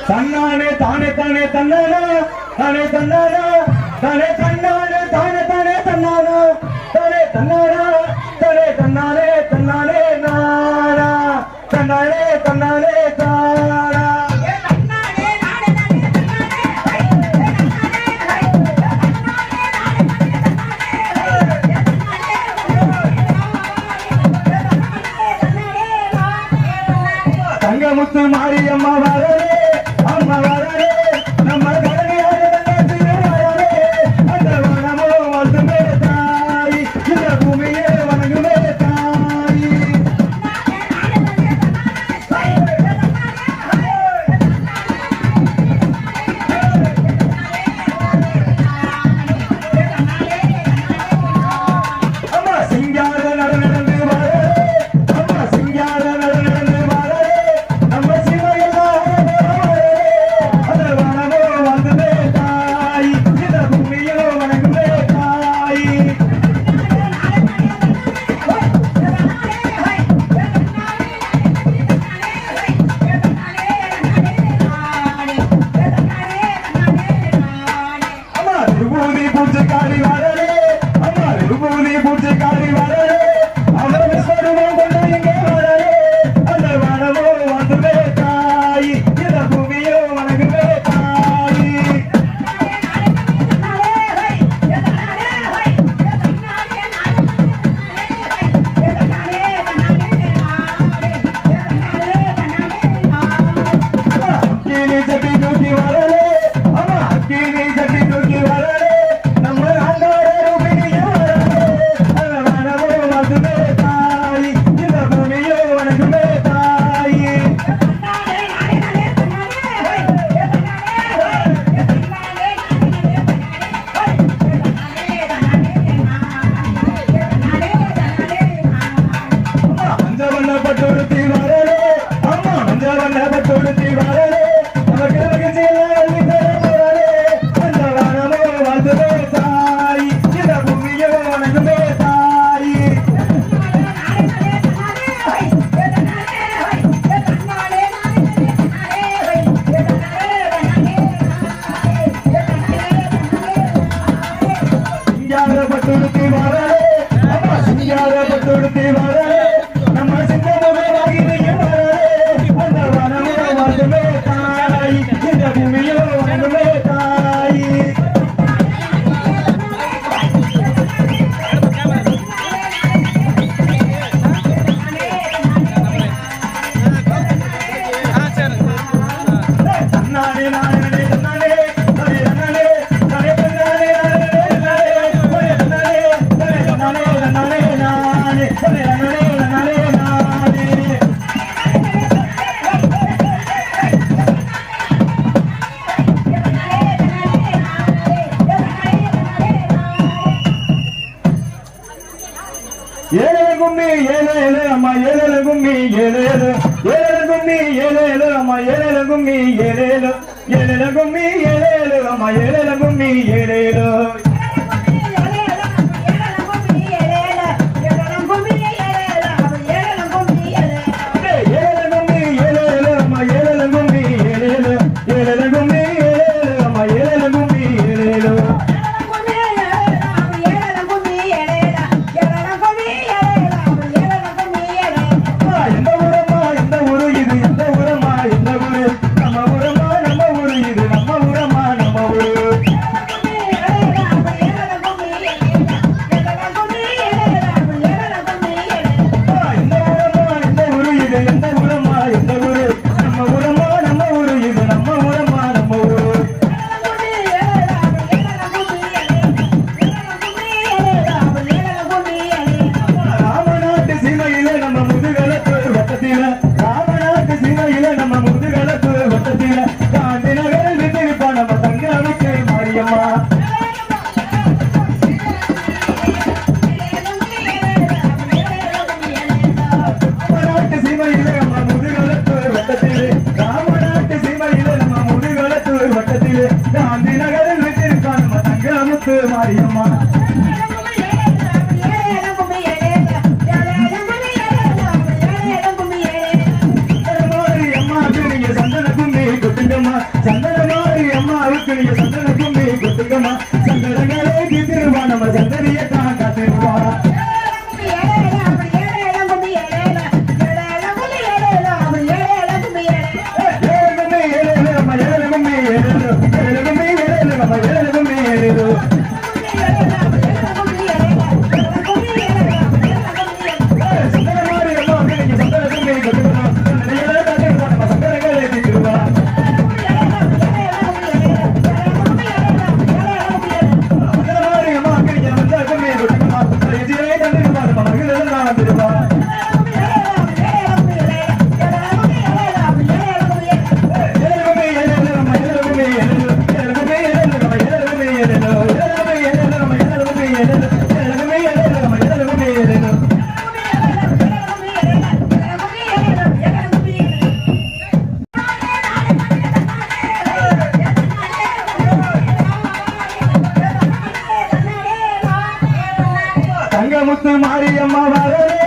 தன்னானே தானே தானே தன்னானா தானே தன்னானா தானே தன்னானே தானே தானே தன்னானா தானே தன்னானா தானே தன்னானே தன்னானே நானா தன்னானே தன்னானே தானா தங்கமுத்து மாரியம்மா வரே அம்மா வரே நம்ம கடமையாரே அந்த வனமோ வந்துமே தாய் இந்த பூமியே வணங்குமே தாய் அம்மா சிங்கார நடந்து வரே அம்மா சிங்கார நடந்து வரே நம்ம பூஜைக்காரி வரலே அம்மா பூஜை பூஜைக்காரி வரலே அவர் ஸ்வரூபம் கொண்டு இங்கே வரலே அந்த வனமோ வந்துமே தாய் இந்த பூமியோ வணங்குமே தாய் அக்கினி சட்டி தூக்கி வரலே அம்மா அக்கினி சட்டி தூக்கி வரலே பட்டுடுத்தி வரலே அம்மா மஞ்சவண்ண பட்டுடுத்தி வரலே நமக்கு வரலே அந்த வனமோ வந்துமே தாய் இந்த பூமியோ வணங்குமே தாய் சிங்கார பட்டுடுத்தி வரலே அம்மா சிங்கார பட்டுடுத்தி வரலே நம்ம சிங்கமே வாங்கினையும் வரலே அந்த வனமே வந்துமே தாய் இந்த பூமியோ வணங்குமே தாய் தன்னானே நானே தன்னானே தனே தன்னானே தனே தன்னானே நானே தன்னானே தன்னானே நானே தனே தன்னானே ஏழேல கும்மி ஏழேல அம்மா ஏழேல கும்மி ஏழேல ஏழேல கும்மி ஏழேல அம்மா ஏழேல கும்மி ஏழேல ஏழேல கும்மி ஏழேல அம்மா ஏழேல கும்மி ஏழேல நம்ம ஊரமா நம்ம ஊரு இது நம்ம ஊரமா நம்ம ஊரு திருவா தங்கமுத்து மாரியம்மா வரவே